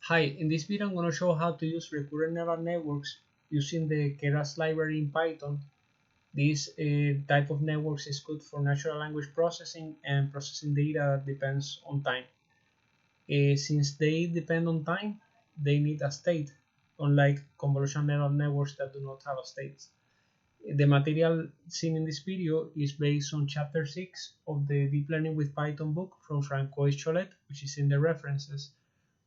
Hi, in this video I'm going to show how to use recurrent neural networks using the Keras library in Python. This type of networks is good for natural language processing and processing data that depends on time. Since they depend on time, they need a state, unlike convolutional neural networks that do not have a state. The material seen in this video is based on Chapter 6 of the Deep Learning with Python book from Francois Chollet, which is in the references.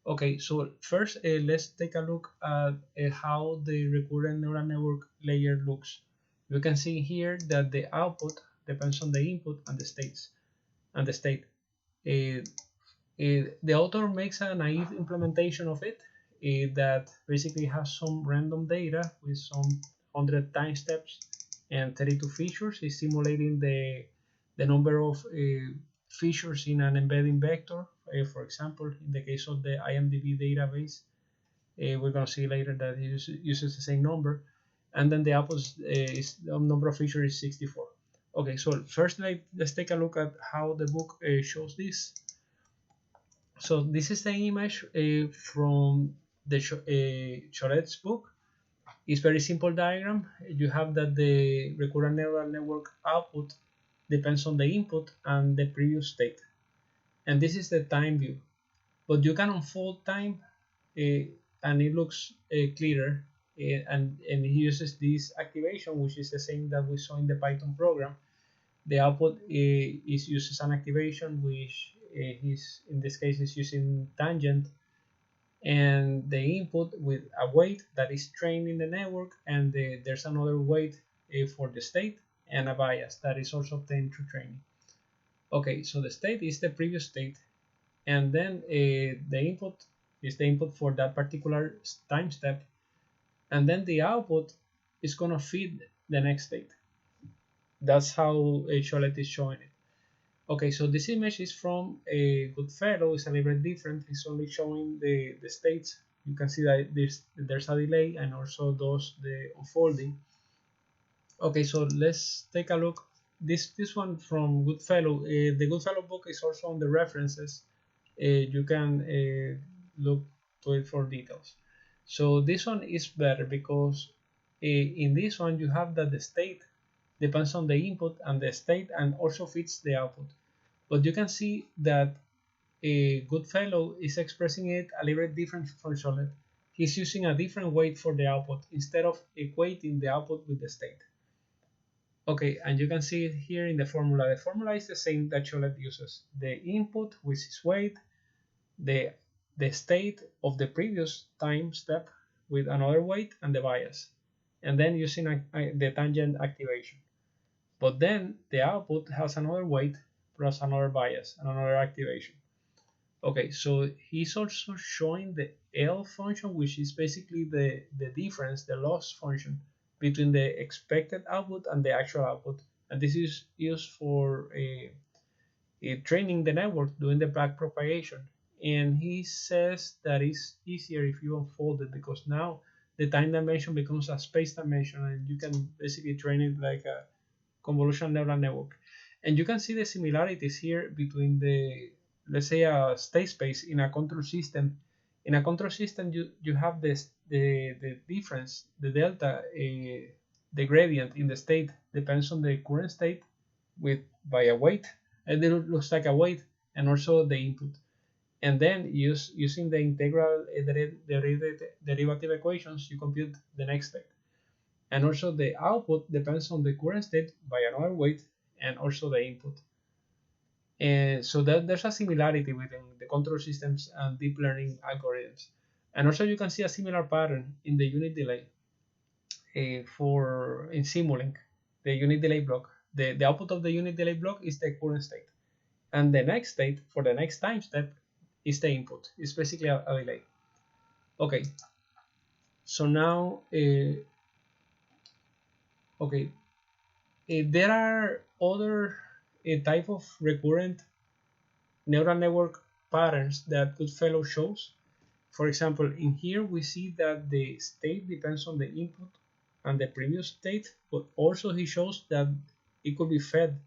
Okay, so first let's take a look at how the recurrent neural network layer looks. You can see here that the output depends on the input and the states and the state. The author makes a naive implementation of it that basically has some random data with some 100 time steps and 32 features. It's simulating the number of features in an embedding vector. For example, in the case of the Imdb database, we're going to see later that it uses the same number. And then the output is the number of features is 64. Okay, so first let's take a look at how the book shows this. So this is the image from the Chollet's book. It's very simple diagram. You have that the recurrent neural network output depends on the input and the previous state. And this is the time view. But you can unfold time and it looks clearer. And it uses this activation, which is the same that we saw in the Python program. The output uses an activation which is in this case is using tangent, and the input with a weight that is trained in the network, and there's another weight for the state, and a bias that is also obtained through training. Okay, so the state is the previous state, and then the input is the input for that particular time step, and then the output is going to feed the next state. That's how Chollet is showing it. Okay, so this image is from a Goodfellow. It's a little bit different. It's only showing the states. You can see that there's a delay and also does the unfolding. Okay, so let's take a look. This one from Goodfellow. The Goodfellow book is also on the references. You can look to it for details. So this one is better because in this one you have that the state depends on the input and the state and also fits the output. But you can see that a Goodfellow is expressing it a little bit different from Chollet. He's using a different weight for the output instead of equating the output with the state. Okay, and you can see it here in the formula. The formula is the same that Chollet uses. The input with its weight, the state of the previous time step with another weight, and the bias. And then using the tangent activation. But then the output has another weight plus another bias and another activation. Okay, so he's also showing the L function, which is basically the difference, the loss function between the expected output and the actual output. And this is used for training the network, doing the backpropagation. And he says that it's easier if you unfold it because now the time dimension becomes a space dimension and you can basically train it like a convolutional neural network. And you can see the similarities here between the, let's say, a state space in a control system. In a control system, you have this the difference, the delta, the gradient in the state depends on the current state by a weight, and it looks like a weight, and also the input. And then using the integral derivative equations, you compute the next step. And also the output depends on the current state by another weight and also the input. And so there's a similarity within the control systems and deep learning algorithms. And also you can see a similar pattern in the unit delay in Simulink, the unit delay block. The output of the unit delay block is the current state. And the next state for the next time step is the input. It's basically a delay. Okay, so now okay, there are other type of recurrent neural network patterns that Goodfellow shows. For example, in here we see that the state depends on the input and the previous state, but also he shows that it could be fed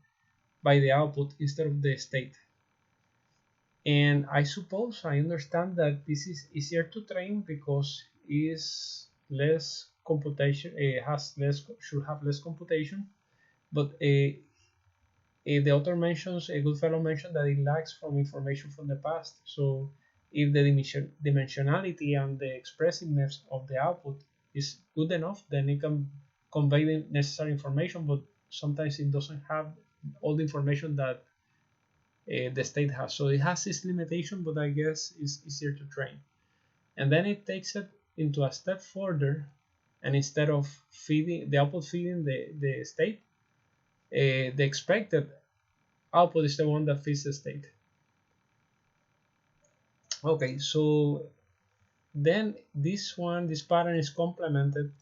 by the output instead of the state. And I suppose I understand that this is easier to train because it's less computation, it has less, should have less computation. But the author mentions, a Goodfellow mentioned that it lacks from information from the past. So if the dimensionality and the expressiveness of the output is good enough, then it can convey the necessary information, but sometimes it doesn't have all the information that the state has. So it has its limitation, but I guess it's easier to train. And then it takes it into a step further, and instead of feeding the output feeding the state, the expected output is the one that feeds the state. Okay, so then this pattern is complemented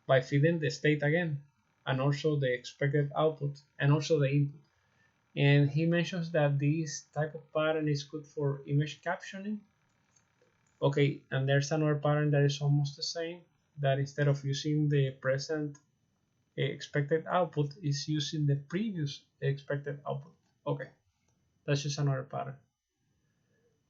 by feeding the state again, and also the expected output, and also the input. And he mentions that this type of pattern is good for image captioning. Okay, and there's another pattern that is almost the same, that instead of using the present expected output, is using the previous expected output. Okay, that's just another pattern.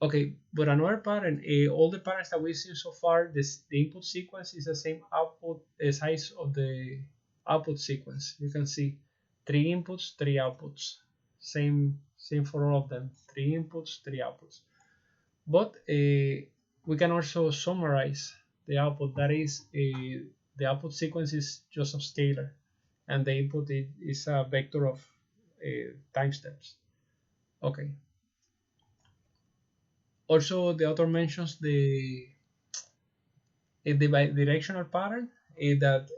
Okay, but another pattern, all the patterns that we've seen so far, the input sequence is the same output size of the output sequence. You can see 3 inputs, 3 outputs. Same for all of them. 3 inputs, 3 outputs. But we can also summarize the output. That is, the output sequence is just a scalar, and the input is a vector of time steps. Okay. Also, the author mentions the bidirectional pattern, that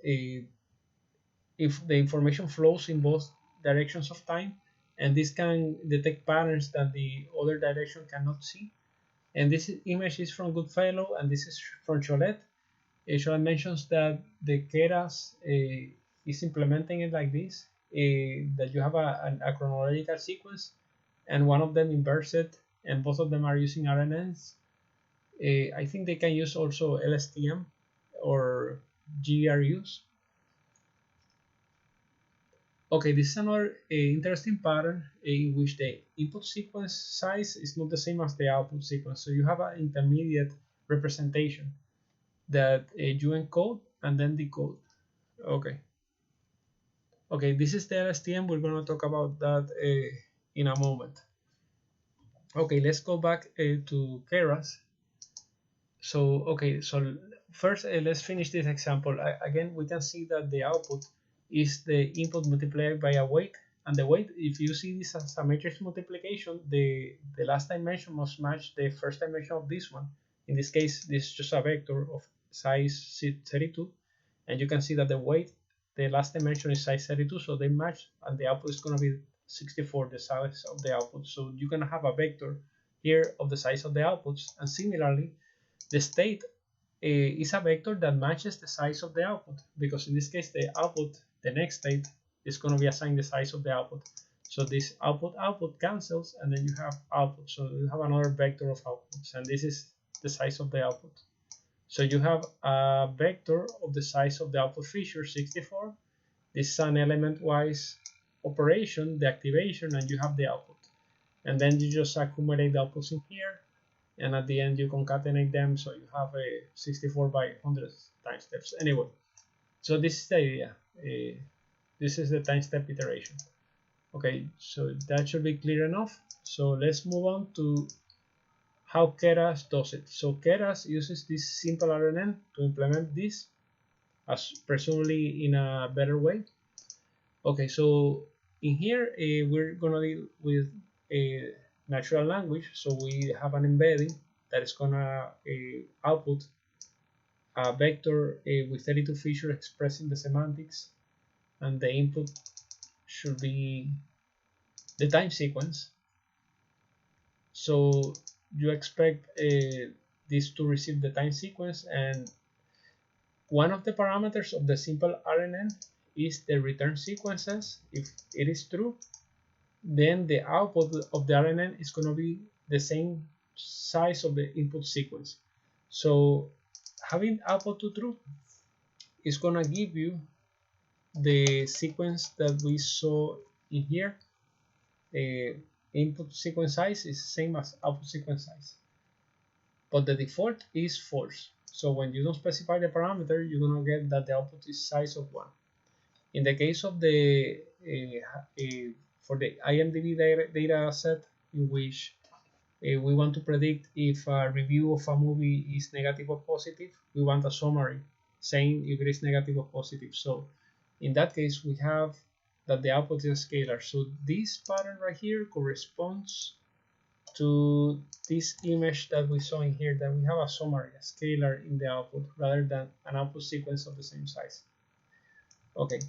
if the information flows in both directions of time, and this can detect patterns that the other direction cannot see. And this image is from Goodfellow, and this is from Chollet. Chollet mentions that the Keras is implementing it like this, that you have a chronological sequence, and one of them inverts it, and both of them are using RNNs. I think they can use also LSTM or GRUs. Okay, this is another interesting pattern in which the input sequence size is not the same as the output sequence. So you have an intermediate representation that you encode and then decode. Okay. Okay, this is the LSTM. We're going to talk about that in a moment. Okay, let's go back to Keras. So, okay, so first let's finish this example. Again, we can see that the output is the input multiplied by a weight, and the weight, if you see this as a matrix multiplication, the last dimension must match the first dimension of this one. In this case, this is just a vector of size 32, and you can see that the weight, the last dimension is size 32, so they match, and the output is going to be 64, the size of the output. So you're going to have a vector here of the size of the outputs, and similarly, the state is a vector that matches the size of the output, because in this case, the output, the next state, is going to be assigned the size of the output. So this output cancels, and then you have output. So you have another vector of outputs, and this is the size of the output. So you have a vector of the size of the output feature, 64. This is an element-wise operation, the activation, and you have the output. And then you just accumulate the outputs in here, and at the end you concatenate them, so you have a 64 by 100 time steps. Anyway, so this is the idea. This is the time step iteration. Okay, so that should be clear enough. So let's move on to how Keras does it. So Keras uses this simple RNN to implement this, as presumably in a better way. Okay, so in here we're gonna deal with a natural language. So we have an embedding that is gonna output a vector with 32 features expressing the semantics, and the input should be the time sequence. So you expect this to receive the time sequence, and one of the parameters of the simple RNN is the return sequences. If it is true, then the output of the RNN is going to be the same size of the input sequence. So having output to true is going to give you the sequence that we saw in here. input sequence size is same as output sequence size, but the default is false. So when you don't specify the parameter, you're gonna get that the output is size of 1. In the case of the for the IMDb data set, in which we want to predict if a review of a movie is negative or positive, we want a summary saying if it is negative or positive. So in that case, we have that the output is a scalar. So this pattern right here corresponds to this image that we saw in here, that we have a summary, a scalar in the output rather than an output sequence of the same size. Okay,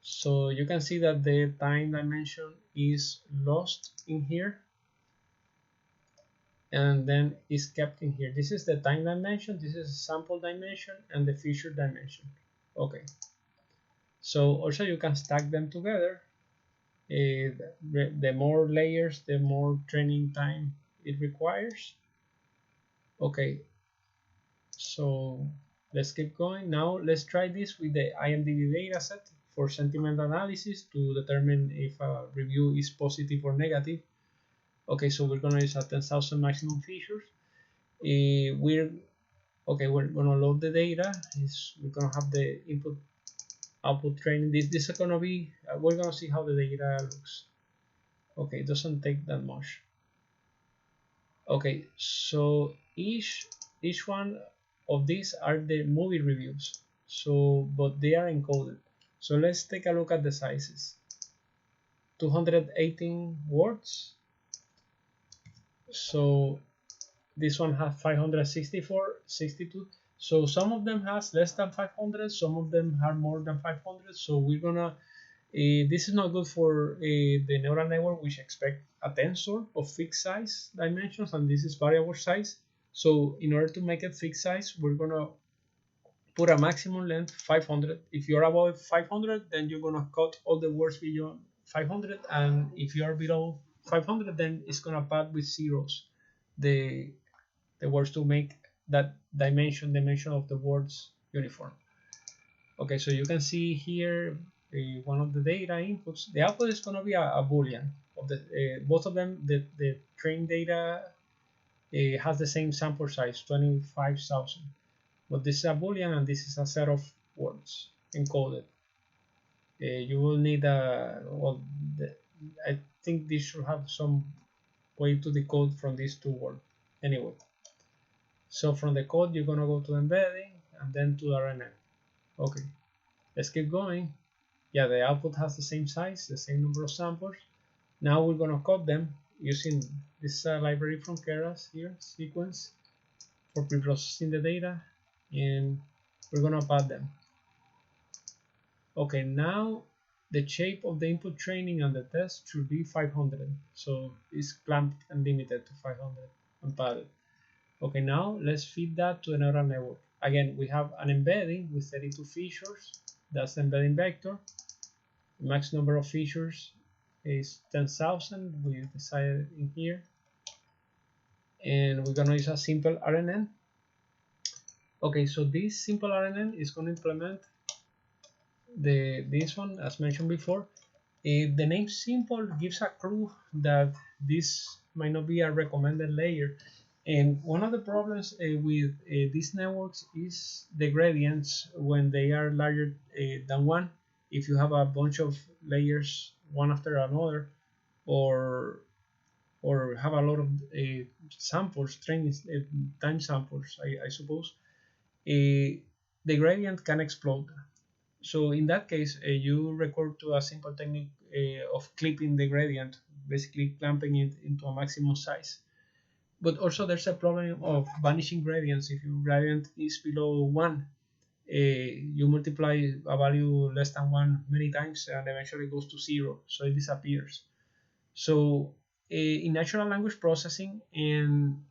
so you can see that the time dimension is lost in here and then is kept in here. This is the time dimension, this is sample dimension, and the feature dimension. Okay, so also you can stack them together. The more layers, the more training time it requires. Okay, so let's keep going. Now let's try this with the IMDb dataset for sentiment analysis to determine if a review is positive or negative. Okay, so we're gonna use a 10,000 maximum features. We're gonna load the data. We're gonna have the input output training. This is gonna be we're gonna see how the data looks. Okay, it doesn't take that much. Okay, so each one of these are the movie reviews, so but they are encoded. So let's take a look at the sizes. 218 words. So this one has 564, 62. So some of them has less than 500, some of them have more than 500. So we're gonna this is not good for the neural network, which expect a tensor of fixed size dimensions, and this is variable size. So in order to make it fixed size, we're gonna put a maximum length 500. If you're above 500, then you're gonna cut all the words beyond 500, and if you are below 500, then it's gonna pad with zeros the words to make that dimension of the words uniform. Okay, so you can see here one of the data inputs. The output is going to be a boolean of the both of them. The trained data has the same sample size, 25,000, but this is a boolean and this is a set of words encoded. You will need I think this should have some way to decode from these two words anyway. So from the code, you're gonna go to embedding and then to RNN. Okay, let's keep going. Yeah, the output has the same size, the same number of samples. Now we're gonna code them using this library from Keras here, sequence, for preprocessing the data, and we're gonna pad them. Okay, now the shape of the input training and the test should be 500, so it's clamped and limited to 500 and padded. Okay, now let's feed that to a neural network. Again, we have an embedding with 32 features. That's the embedding vector. The max number of features is 10,000. We decided in here. And we're going to use a simple RNN. Okay, so this simple RNN is going to implement this one, as mentioned before. The name simple gives a clue that this might not be a recommended layer. And one of the problems with these networks is the gradients when they are larger than one. If you have a bunch of layers one after another, or have a lot of samples, training time samples, I suppose, the gradient can explode. So in that case, you record to a simple technique of clipping the gradient, basically clamping it into a maximum size. But also there's a problem of vanishing gradients. If your gradient is below 1, you multiply a value less than 1 many times and eventually goes to 0, so it disappears. So in natural language processing and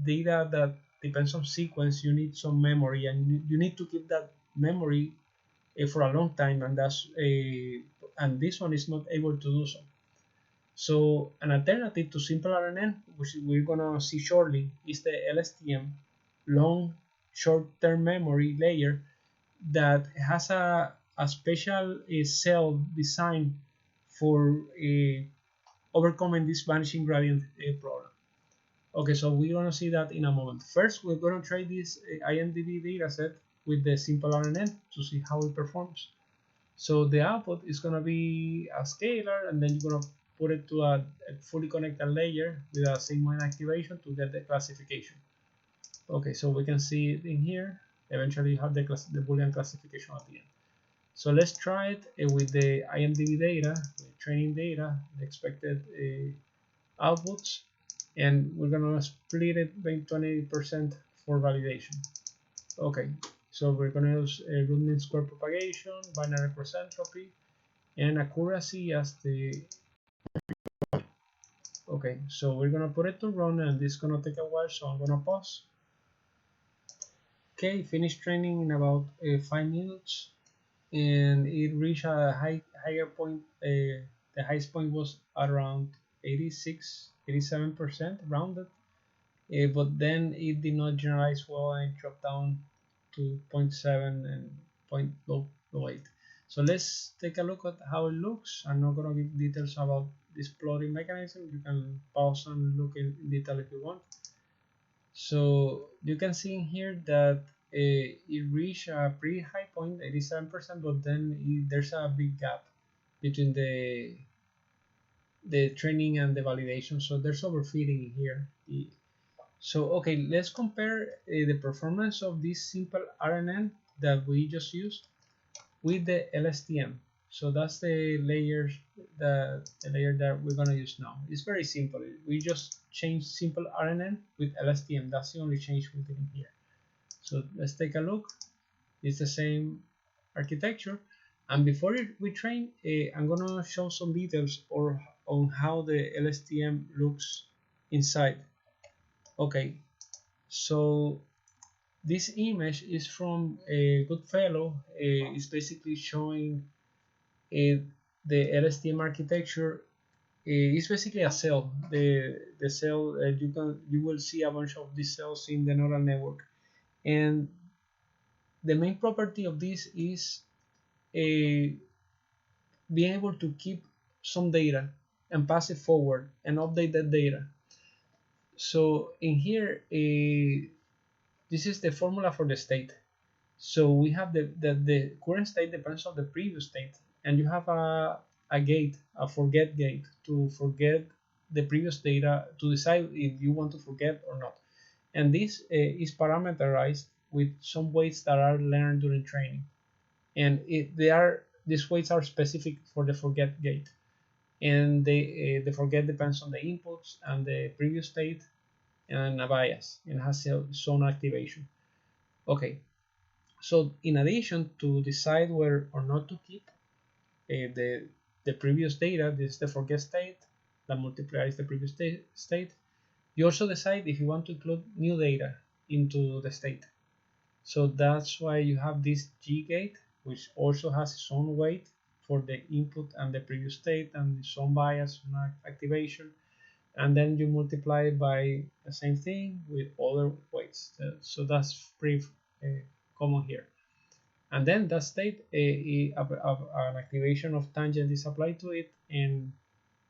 data that depends on sequence, you need some memory, and you need to keep that memory for a long time, and and this one is not able to do so. So an alternative to simple RNN, which we're gonna see shortly, is the LSTM, long short-term memory layer, that has a special cell designed for overcoming this vanishing gradient problem. Okay, so we're gonna see that in a moment. First, we're gonna try this IMDb dataset with the simple RNN to see how it performs. So the output is gonna be a scalar, and then you're gonna put it to a fully connected layer with a sigmoid activation to get the classification. Okay, so we can see it in here. Eventually, you have the Boolean classification at the end. So let's try it with the IMDb data, the training data, the expected outputs, and we're gonna split it by 20% for validation. Okay, so we're gonna use root mean square propagation, binary cross entropy, and accuracy as the. Okay, so we're gonna put it to run, and this is gonna take a while, so I'm gonna pause. Okay, finish training in about 5 minutes, and it reached a higher point. The highest point was around 87% rounded, but then it did not generalize well and dropped down to 0.7 and 0.08. So let's take a look at how it looks. I'm not going to give details about this plotting mechanism. You can pause and look in detail if you want. So you can see in here that it reached a pretty high point, 87%, but then there's a big gap between the training and the validation. So there's overfitting in here. So okay, let's compare the performance of this simple RNN that we just used with the LSTM. So that's the layer that we're gonna use now. It's very simple. We just change simple RNN with LSTM. That's the only change we did in here. So let's take a look. It's the same architecture. And before we train, I'm gonna show some details on how the LSTM looks inside. Okay, so this image is from Goodfellow. It's basically showing the LSTM architecture. It's basically a cell. The cell you will see a bunch of these cells in the neural network, and the main property of this is being able to keep some data and pass it forward and update that data. So in here, this is the formula for the state. So we have the current state depends on the previous state, and you have a gate, a forget gate, to forget the previous data to decide if you want to forget or not. And this is parameterized with some weights that are learned during training, and these weights are specific for the forget gate, and the forget depends on the inputs and the previous state and a bias, and has its own activation. Okay, so in addition to decide whether or not to keep the previous data, this is the forget state that multiplies the previous state, you also decide if you want to include new data into the state. So that's why you have this G gate, which also has its own weight for the input and the previous state and its own bias and activation. And then you multiply by the same thing with other weights. So that's pretty common here. And then that state, an activation of tangent is applied to it and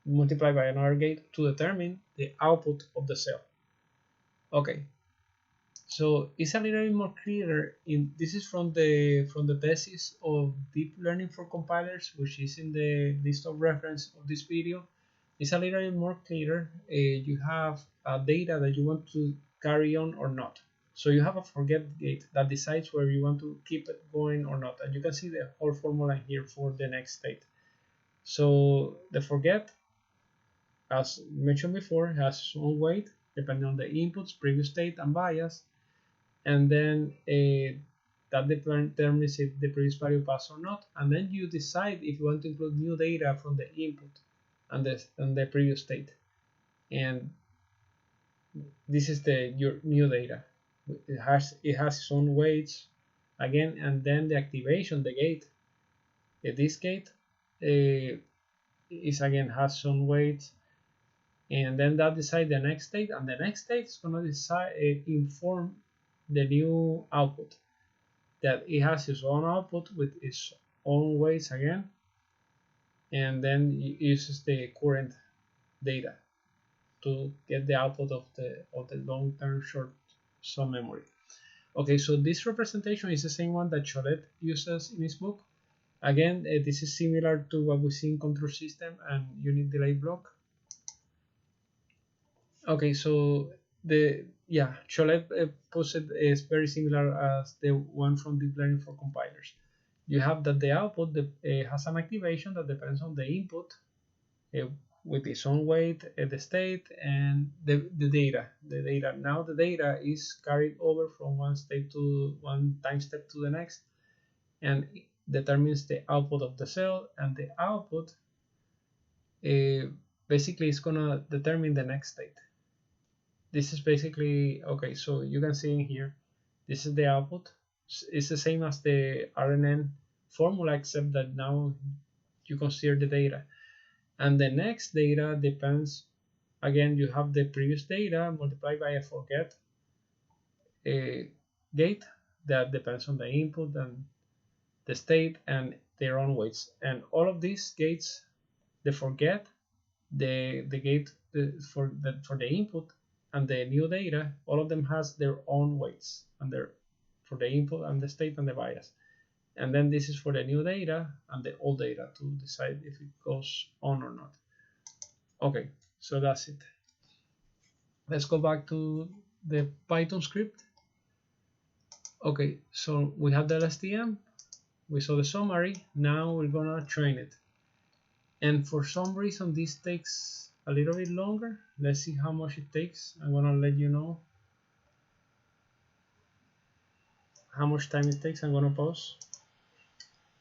multiplied by another gate to determine the output of the cell. Okay, so it's a little bit more clear. This is from the thesis of deep learning for compilers, which is in the list of reference of this video. It's a little bit more clear. You have data that you want to carry on or not. So you have a forget gate that decides whether you want to keep it going or not. And you can see the whole formula here for the next state. So the forget, as mentioned before, has its own weight depending on the inputs, previous state, and bias. And then that determines if the previous value passed or not. And then you decide if you want to include new data from the input and the previous state. And this is your new data. It has its own weights again, and then the activation, the gate. This gate is again has some weights, and then that decides the next state, and the next state is gonna decide inform the new output. That it has its own output with its own weights again, and then it uses the current data to get the output of the long-term short sum memory. Okay, so this representation is the same one that Chollet uses in his book. Again, this is similar to what we see in control system and unit delay block. Okay, so Chollet puts it is very similar as the one from deep learning for compilers. You have that the output has an activation that depends on the input with its own weight, the state, and the data. The data. Now the data is carried over from one time step to the next, and determines the output of the cell, and the output basically is gonna determine the next state. This is basically okay. So you can see in here, this is the output. It's the same as the RNN formula, except that now you consider the data. And the next data depends, again, you have the previous data multiplied by a forget gate that depends on the input and the state and their own weights. And all of these gates, the forget, the gate for the input and the new data, all of them has their own weights and for the input and the state and the bias. And then this is for the new data and the old data to decide if it goes on or not. Okay, so that's it. Let's go back to the Python script. Okay, so we have the LSTM, we saw the summary, now we're gonna train it. And for some reason this takes a little bit longer. Let's see how much it takes. I'm gonna let you know how much time it takes. I'm gonna pause.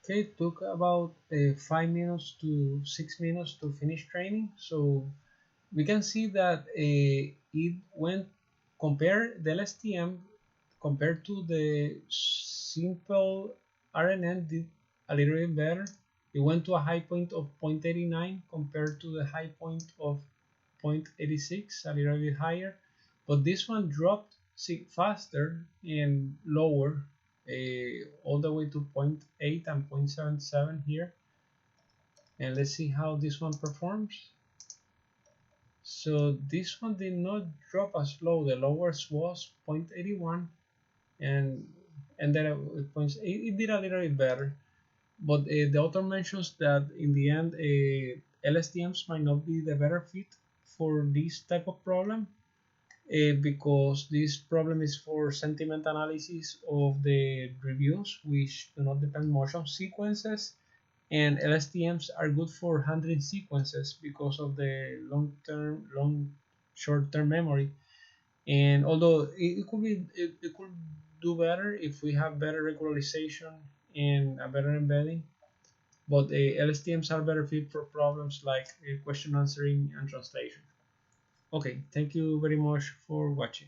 Okay, it took about 5 minutes to 6 minutes to finish training. So we can see that it went, compare the LSTM compared to the simple RNN, did a little bit better. It went to a high point of 0.89 compared to the high point of 0.86, a little bit higher. But this one dropped faster and lower, all the way to 0.8 and 0.77 here. And let's see how this one performs. So this one did not drop as low. The lowest was 0.81 and then it did a little bit better. But the author mentions that in the end, LSTMs might not be the better fit for this type of problem, because this problem is for sentiment analysis of the reviews, which do not depend much on sequences, and LSTMs are good for handling sequences because of the short-term memory. And although it could do better if we have better regularization and a better embedding, but LSTMs are better fit for problems like question answering and translation. Okay, thank you very much for watching.